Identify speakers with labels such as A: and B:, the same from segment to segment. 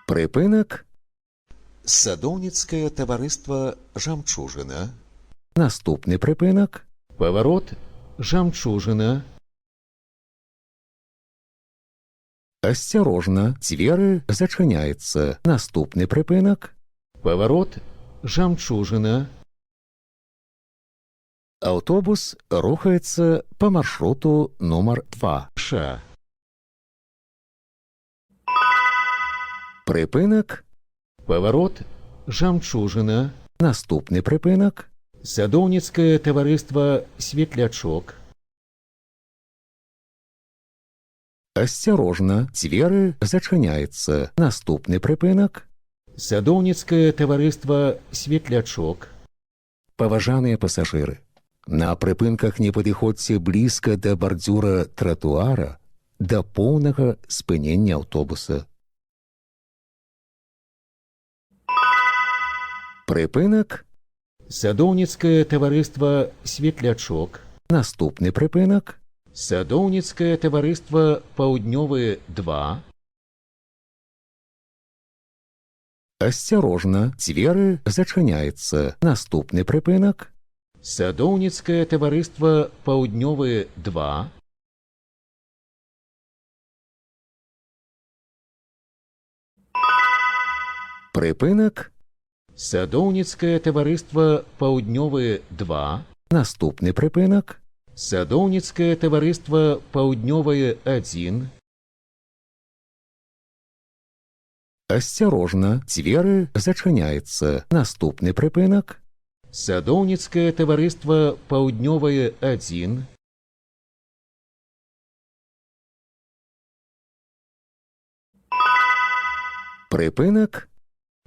A: Припинок.
B: Садоўніцкае таварыства «Жамчужына».
A: Наступний припинок.
C: Поворот «Жамчужина».
A: Осторожно, двери зачиняются. Наступний припинок.
C: Поворот «Жамчужина».
A: Автобус рухается по маршруту номер 2.
C: Ша.
A: Припинок.
C: Поворот «Жамчужина».
A: Наступний припинок.
C: Садоўніцкае таварыства «Светлячок».
A: Осторожно, двери зачиняются. Наступний припинок.
C: Садоўніцкае таварыства «Светлячок».
A: Паважаныя пасажыры, на прыпынках не падыходзьце блізка да бардзюра тратуара да поўнага спынення аўтобуса. Прыпынак.
C: Садоўніцкае таварыства «Светлячок».
A: Наступны прыпынак.
C: Садоўніцкае таварыства «Паўднёвы 2».
A: Осторожно, двери зачиняются. Наступный припинок.
C: Садоўніцкае таварыства «Паўднёвы 2».
A: Припинок.
C: Садоўніцкае таварыства «Паўднёвы 2».
A: Наступный припинок.
C: Садоўніцкае таварыства «Паўднёвы 1».
A: Осторожно, двери зачиняются. Наступный припинок.
C: Садоўніцкае таварыства «Паўднёвы 1».
A: Припинок.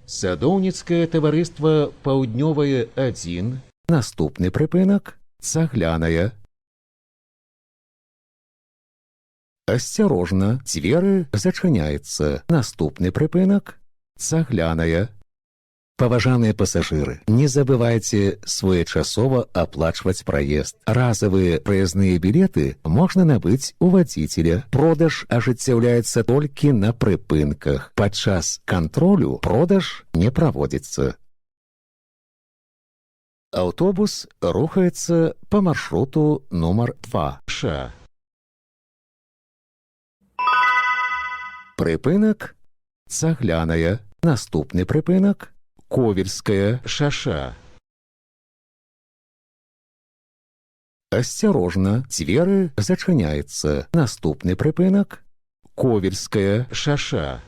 C: Садоўніцкае таварыства «Паўднёвы 1».
A: Наступный припинок. Цагляная. Осторожно, двери зачиняются. Наступный припинок. Цагляная. Паважаныя пасажыры, не забывайце своечасова аплачваць праезд. Разовые праездные билеты можна набыць у вадзіцеля. Продаж ажыццяўляецца толькі на прыпынках. Падчас кантролю продаж не праводзіцца. Автобус рухается по маршруту номер 2.
C: Ша.
A: Припинок. Цагляная. Наступный припинок. Ковельская.
C: Шаша.
A: Осторожно, двери зачиняются. Наступный припинок. Ковельская.
C: Шаша.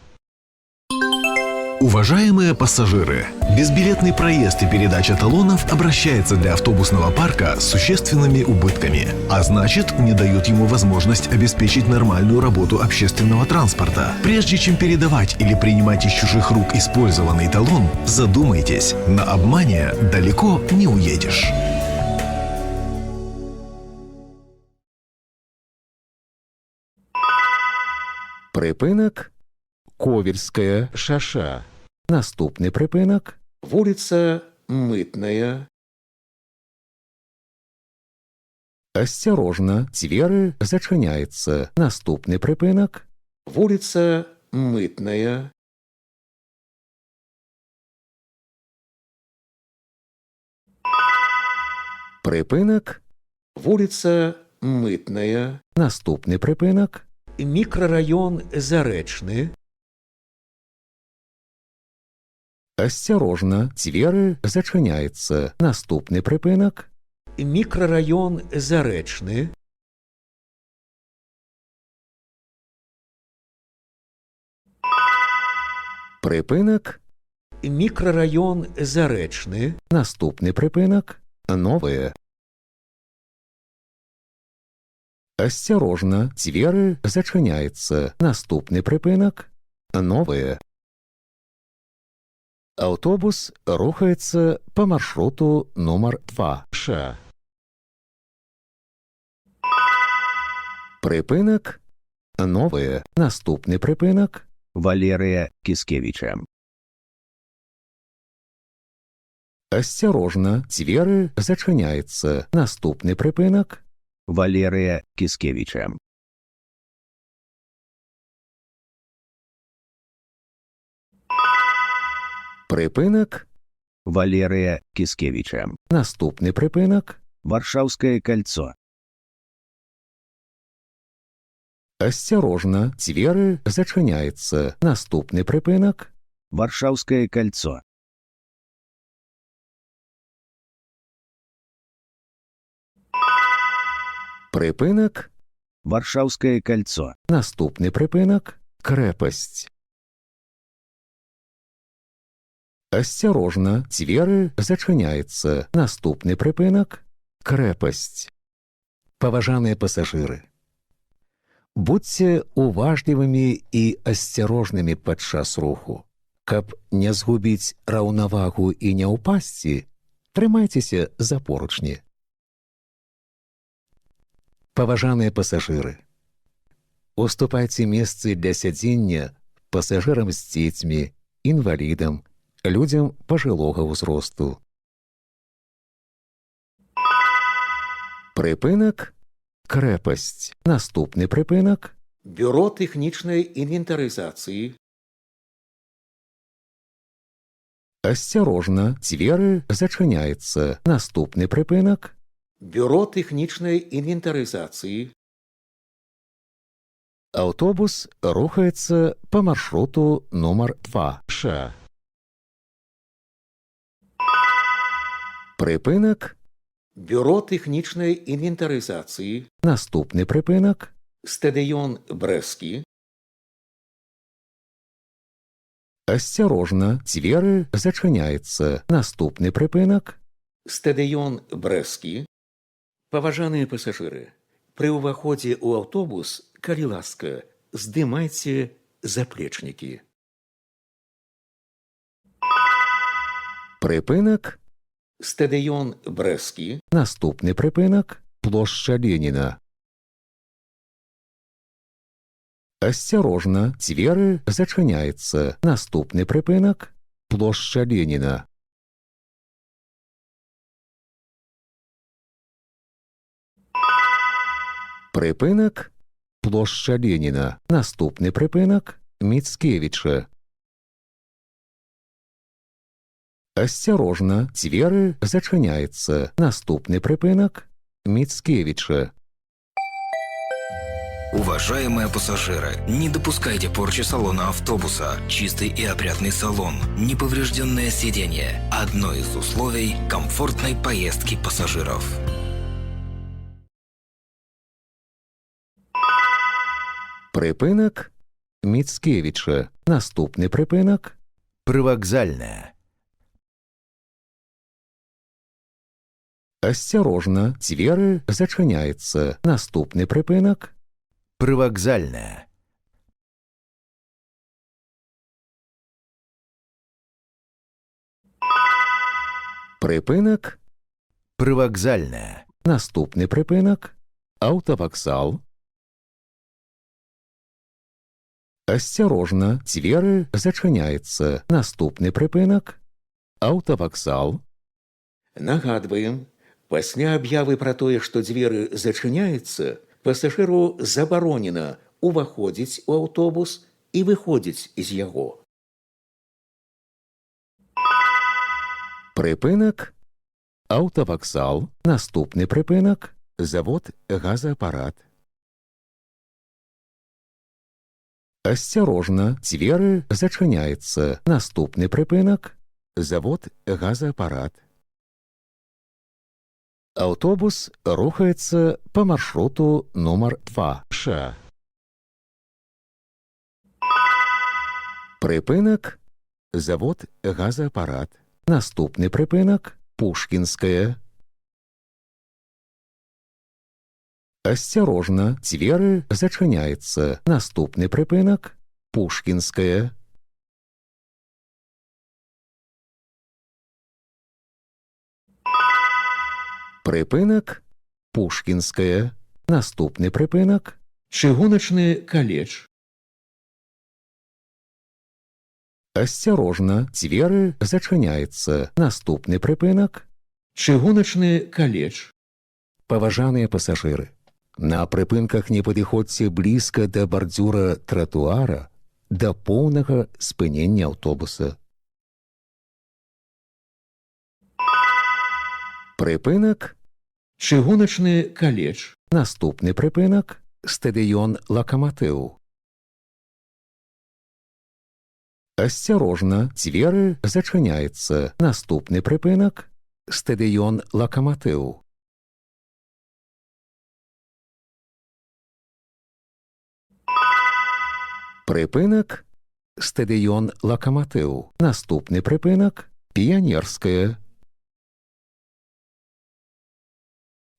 D: Уважаемые пассажиры, безбилетный проезд и передача талонов обращается для автобусного парка с существенными убытками, а значит, не дает ему возможность обеспечить нормальную работу общественного транспорта. Прежде чем передавать или принимать из чужих рук использованный талон, задумайтесь, на обмане далеко не уедешь.
A: Припинок. Ковельская.
C: Шаша.
A: Наступный припинок.
C: Вулица Мытная.
A: Осторожно, двери зачиняются. Наступный припинок.
C: Вулица Мытная.
A: Припинок.
C: Вулица Мытная.
A: Наступный припинок.
C: Мікрараён Зарэчны.
A: Осторожно, двери зачиняются. Наступный припинок.
C: Мікрараён Зарэчны.
A: Припинок.
C: Мікрараён Зарэчны.
A: Наступный припинок. Новые. Осторожно, двери зачиняются. Наступный припинок. Новые. Автобус рухается по маршруту номер 2.
C: Ша.
A: Припинок. Новые. Наступный припинок.
E: Валерия Кискевича.
A: Осторожно, двери зачиняются. Наступный припинок.
E: Валерия Кискевича.
A: Припинок.
E: Валерия Кискевича.
A: Наступний припинок.
E: Варшавское кольцо.
A: Осторожно, двери зачиняються. Наступний припинок.
E: Варшавское кольцо.
A: Припинок.
E: Варшавское кольцо.
A: Наступний припинок. Крепость. Осторожно, двери зачиняються. Наступний припинок. Крепость. Поважаныя пасажыры, будьце уважлівымі і асцярожнымі падчас руху. Каб не згубіць раўнавагу і не ўпасці, трымайцеся за поручні. Паважаныя пасажыры, уступайце месцы для сядзення пасажырам з дзецьмі, інвалідам, людзям пажылога ўзросту. Припинок. Крепость. Наступний припинок.
C: Бюро технічної інвентаризації.
A: Осторожно, двери зачиняються. Наступний припинок.
C: Бюро технічної інвентаризації.
A: Автобус рухається по маршруту номер 2. Ша. Припинок.
C: Бюро технічної інвентаризації.
A: Наступний припинок.
C: Стадіон Бреський.
A: Осторожно, двери зачиняються. Наступний припинок.
C: Стадіон Бреський. Паважаныя пасажыры, пры ўваходзе ў аўтобус, калі ласка, здымайце заплечнікі.
A: Припинок.
C: Стадіон Бреський.
A: Наступний припинок. Площа Леніна. Осторожно, двери зачиняються. Наступний припинок. Площа Леніна. Припинок. Площа Леніна. Наступний припинок. Міцкевича. Осторожно, двери зачиняються. Наступний припинок. Міцкевича.
F: Уважаемые пассажиры, не допускайте порчи салона автобуса. Чистый и опрятный салон, неповрежденное сиденье – одно из условий комфортной поездки пассажиров.
A: Припинок. Міцкевича. Наступний припинок.
E: Привокзальная.
A: Осторожно, двери зачиняються. Наступний припинок.
E: Привокзальная.
A: Припинок.
E: Привокзальная.
A: Наступний припинок. Автовокзал. Осторожно, двери зачиняються. Наступний припинок. Автовокзал.
C: Нагадваем, пасля аб'явы пра тое, што дзверы зачыняюцца, пасажыру забаронена ўваходзіць у аўтобус і выходзіць з яго.
A: Припинок. Автовокзал. Наступний припинок. Завод газоапарат. Осторожно, двери зачиняються. Наступний припинок. Завод газоапарат. Автобус рухається по маршруту номер 2. Ша. Припинок. Завод газоапарат. Наступний припинок. Пушкінське. Осторожно, двери зачиняються. Наступний припинок. Пушкінське. Припинок. Пушкінське. Наступний припинок.
C: Чыгуначны каледж.
A: Осторожно, двери зачиняються. Наступний припинок.
C: Чыгуначны каледж.
A: Паважаныя пасажыры, на прыпынках не падыходзьце блізка да бардзюра тратуара да поўнага спынення аўтобуса. Припинок.
C: Чыгуначны каледж.
A: Наступний припинок – стадіон «Локомотив». Осторожно, двери зачиняються. Наступний припинок – стадіон «Локомотив». Припинок – стадіон «Локомотив». Наступний припинок – «Піонерське».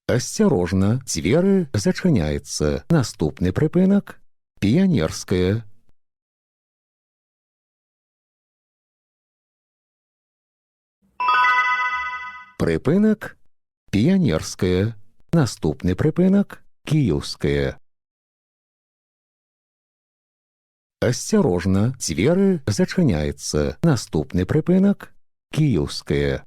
A: Осторожно, двери зачиняються. Наступний припинок – «Піонерське». Припинок – «Піонерське». Наступний припинок – «Київське». Осторожно, двери зачиняються. Наступний припинок – «Київське».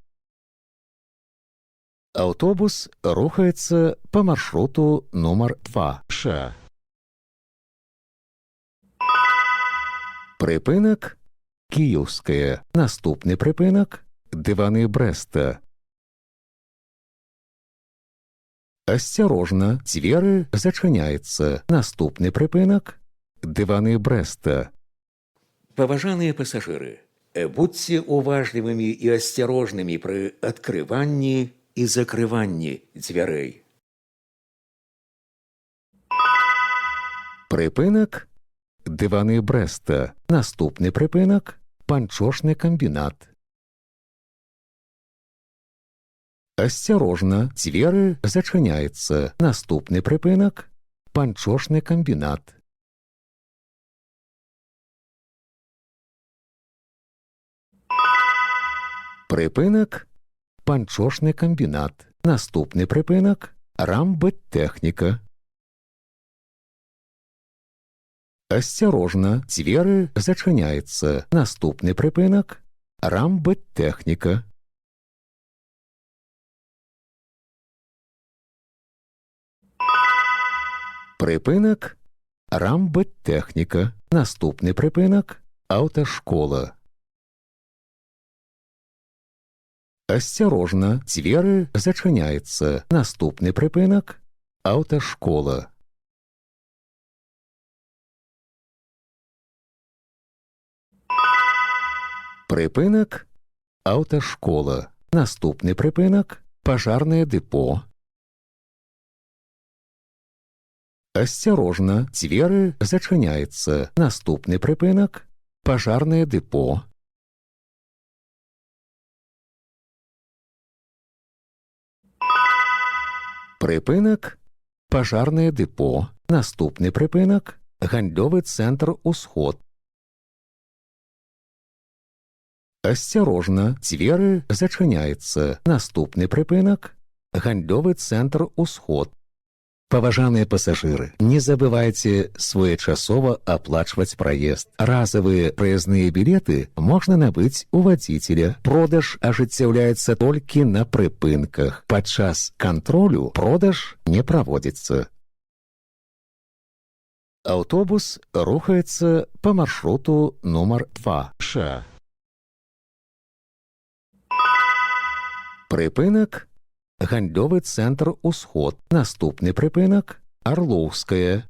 A: Автобус рухається по маршруту номер 2.
B: Ша.
A: Припинок – «Київське». Наступний припинок – «Дивани Бреста». Осторожно, двери зачиняються. Наступний припинок – «Дивани Бреста».
C: Паважаныя пасажыры, будьце уважлівымі і асцярожнымі пры адкрыванні і закрыванні дзвярэй.
A: Припинок – «Дивани Бреста». Наступний припинок – «Панчошний комбінат». Осторожно, двери зачиняються. Наступний припинок – «Панчошний комбінат». Припинок – «Панчошний комбінат». Наступний припинок – «Рамбеттехніка». Осторожно, двери зачиняються. Наступний припинок – «Рамбеттехніка». Припинок – «Рамбеттехніка». Наступний припинок – «Автошкола». Осторожно, двери зачиняються. Наступний припинок – «Автошкола». Припинок – «Автошкола». Наступний припинок – «Пожарне депо». Осторожно, двери зачиняються. Наступний припинок – «Пожарне депо». Припинок – «Пожарне депо». Наступний припинок – «Гандльовий центр «Усход». Осторожно, двери зачиняються. Наступний припинок – «Гандльовий центр «Усход».
B: Паважаныя пасажыры, не забывайце своечасова аплачваць праезд. Разавыя праязныя білеты можна набыць у вадзіцеля. Продаж ажыццяўляецца толькі на прыпынках. Падчас кантролю продаж не праводзіцца.
A: Автобус рухаецца по маршруту номер 2.
B: Ша.
A: Припинок – «Гандльовий центр «Усход». Наступний припинок – «Орловская».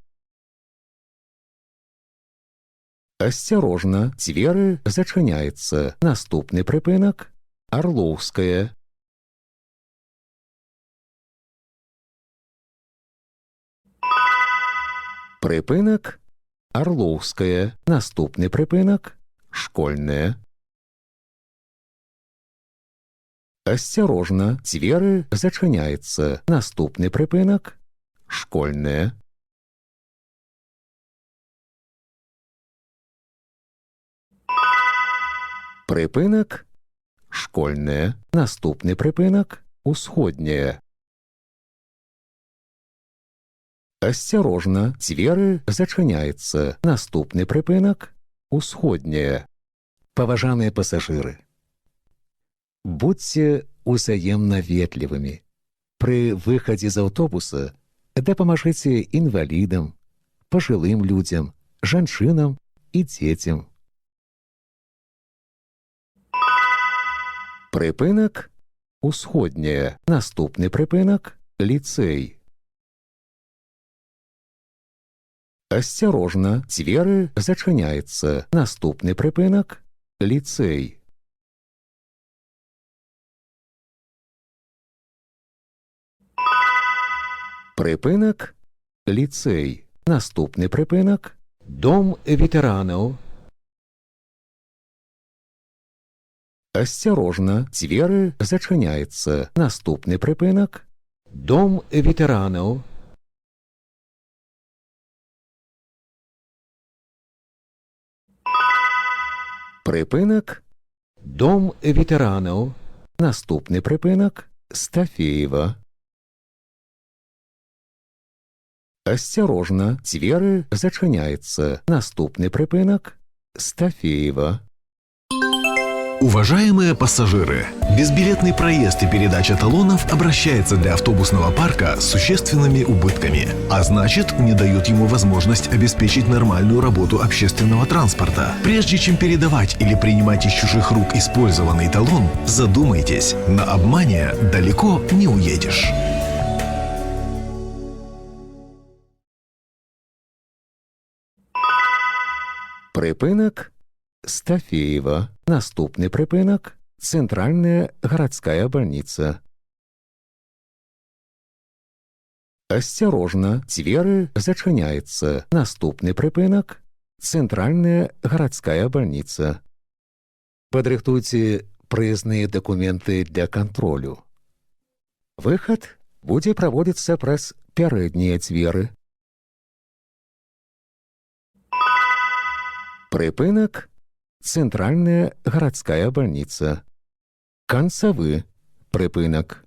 A: Осторожно, двери зачиняються. Наступний припинок – «Орловская». Припинок – «Орловская». Наступний припинок – «Школьная». Осторожно, двери зачиняються. Наступний припинок – «Школьная». Припинок – «Школьная». Наступний припинок – «Усходняя». Осторожно, двери зачиняються. Наступний припинок – «Усходняя».
B: Паважаныя пасажыры, будьце узаемна ветлівымі. Пры выхадзе з аўтобуса дапамажыце інвалідам, пажылым людзям, жанчынам і дзецям.
A: Припинок
B: Усходняя. Наступны прыпынак – ліцэй. Асцярожна, дзверы зачыняецца. Наступны прыпынак – ліцэй. Прыпынак – ліцэй. Наступны прыпынак – дом ветэранаў. Асцярожна, дзверы зачыняецца. Наступны прыпынак – дом ветэранаў. Прыпынак – дом ветэранаў. Наступны прыпынак – Стафеева. Асцярожна, дзверы зачыняецца. Наступны прыпынак – Стафеева.
D: Уважаемые пассажиры, безбилетный проезд и передача талонов обращается для автобусного парка с существенными убытками, а значит, не дают ему возможность обеспечить нормальную работу общественного транспорта. Прежде чем передавать или принимать из чужих рук использованный талон, задумайтесь, на обмане далеко не уедешь.
B: Прыпынак – Стафеева. Наступны прыпынак – Цэнтральная гарадская бальніца. Асцярожна, дзверы зачыняецца. Наступны прыпынак – Цэнтральная гарадская бальніца. Падрыхтуйце прыезныя дакументы для кантролю. Выхад будзе праводзіцца праз пярэднія дзверы. Прыпынак – Цэнтральная гарадская бальніца. Канцавы прыпынак.